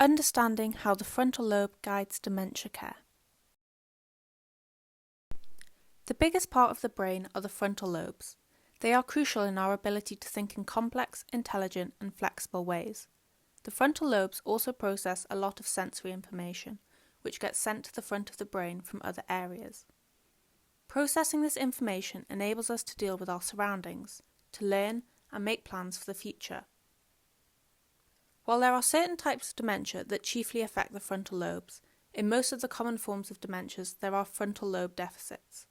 Understanding how the frontal lobe guides dementia care. The biggest part of the brain are the frontal lobes. They are crucial in our ability to think in complex, intelligent, and flexible ways. The frontal lobes also process a lot of sensory information, which gets sent to the front of the brain from other areas. Processing this information enables us to deal with our surroundings, to learn and make plans for the future. While there are certain types of dementia that chiefly affect the frontal lobes, in most of the common forms of dementias there are frontal lobe deficits.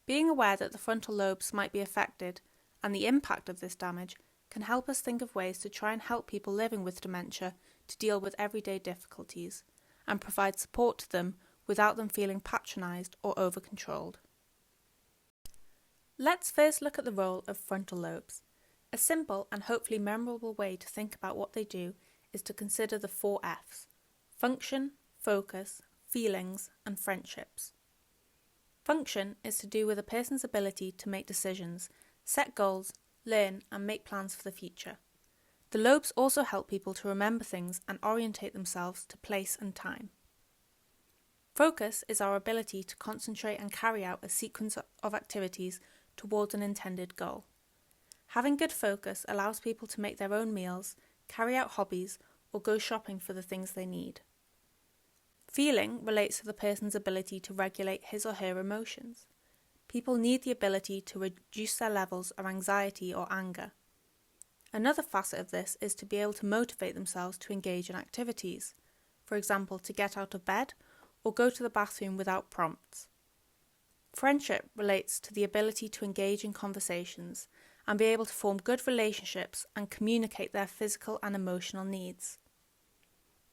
Being aware that the frontal lobes might be affected and the impact of this damage can help us think of ways to try and help people living with dementia to deal with everyday difficulties and provide support to them without them feeling patronised or over-controlled. Let's first look at the role of frontal lobes. A simple and hopefully memorable way to think about what they do is to consider the 4 F's: function, focus, feelings, and friendships. Function is to do with a person's ability to make decisions, set goals, learn, and make plans for the future. The lobes also help people to remember things and orientate themselves to place and time. Focus is our ability to concentrate and carry out a sequence of activities towards an intended goal. Having good focus allows people to make their own meals, carry out hobbies, or go shopping for the things they need. Feeling relates to the person's ability to regulate his or her emotions. People need the ability to reduce their levels of anxiety or anger. Another facet of this is to be able to motivate themselves to engage in activities, for example, to get out of bed or go to the bathroom without prompts. Friendship relates to the ability to engage in conversations and be able to form good relationships and communicate their physical and emotional needs.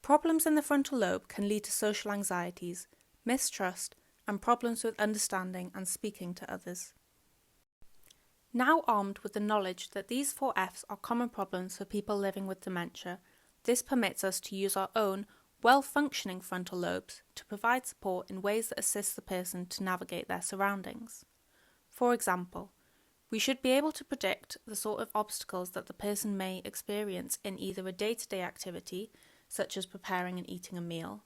Problems in the frontal lobe can lead to social anxieties, mistrust, and problems with understanding and speaking to others. Now armed with the knowledge that these 4 F's are common problems for people living with dementia, this permits us to use our own well-functioning frontal lobes to provide support in ways that assist the person to navigate their surroundings. For example, we should be able to predict the sort of obstacles that the person may experience in either a day-to-day activity, such as preparing and eating a meal,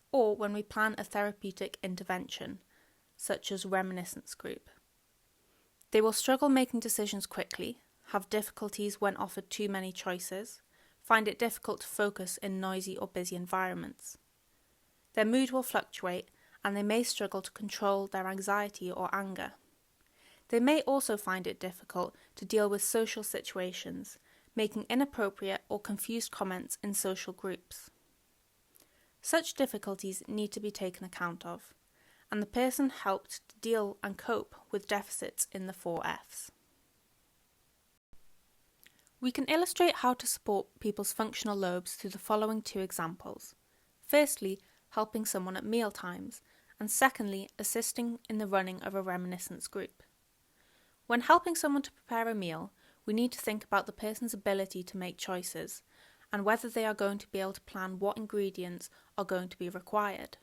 or when we plan a therapeutic intervention, such as reminiscence group. They will struggle making decisions quickly, have difficulties when offered too many choices, find it difficult to focus in noisy or busy environments. Their mood will fluctuate and they may struggle to control their anxiety or anger. They may also find it difficult to deal with social situations, making inappropriate or confused comments in social groups. Such difficulties need to be taken account of, and the person helped to deal and cope with deficits in the 4 F's. We can illustrate how to support people's functional lobes through the following 2 examples. Firstly, helping someone at meal times, and secondly, assisting in the running of a reminiscence group. When helping someone to prepare a meal, we need to think about the person's ability to make choices, and whether they are going to be able to plan what ingredients are going to be required.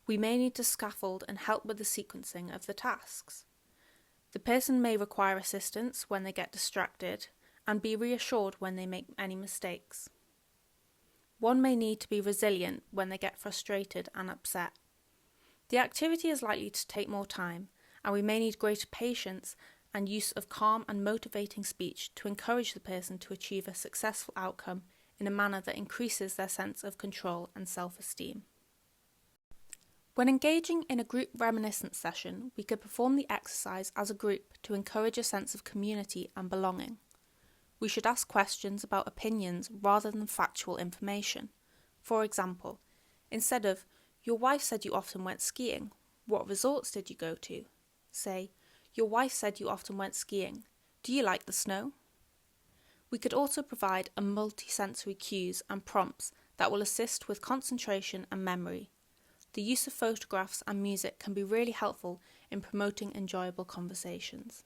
We may need to scaffold and help with the sequencing of the tasks. The person may require assistance when they get distracted, and be reassured when they make any mistakes. One may need to be resilient when they get frustrated and upset. The activity is likely to take more time, and we may need greater patience and use of calm and motivating speech to encourage the person to achieve a successful outcome in a manner that increases their sense of control and self-esteem. When engaging in a group reminiscence session, we could perform the exercise as a group to encourage a sense of community and belonging. We should ask questions about opinions rather than factual information. For example, instead of, "Your wife said you often went skiing. What resorts did you go to?" say, "Your wife said you often went skiing. Do you like the snow?" We could also provide a multi-sensory cues and prompts that will assist with concentration and memory. The use of photographs and music can be really helpful in promoting enjoyable conversations.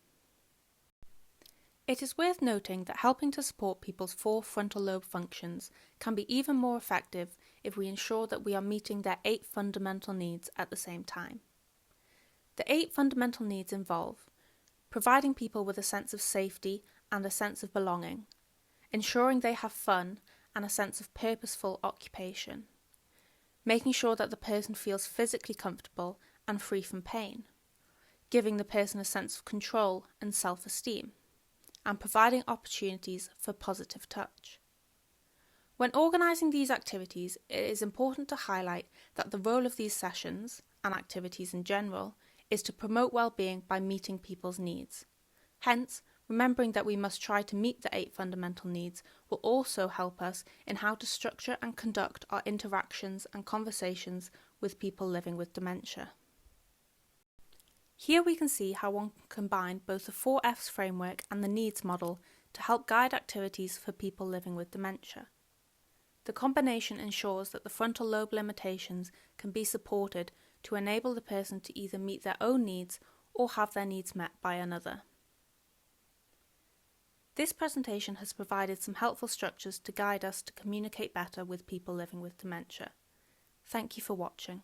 It is worth noting that helping to support people's 4 frontal lobe functions can be even more effective if we ensure that we are meeting their 8 fundamental needs at the same time. The 8 fundamental needs involve providing people with a sense of safety and a sense of belonging, ensuring they have fun and a sense of purposeful occupation, making sure that the person feels physically comfortable and free from pain, giving the person a sense of control and self-esteem, and providing opportunities for positive touch. When organising these activities, it is important to highlight that the role of these sessions, and activities in general, is to promote well-being by meeting people's needs. Hence, remembering that we must try to meet the 8 fundamental needs will also help us in how to structure and conduct our interactions and conversations with people living with dementia. Here we can see how one can combine both the 4 F's framework and the needs model to help guide activities for people living with dementia. The combination ensures that the frontal lobe limitations can be supported to enable the person to either meet their own needs or have their needs met by another. This presentation has provided some helpful structures to guide us to communicate better with people living with dementia. Thank you for watching.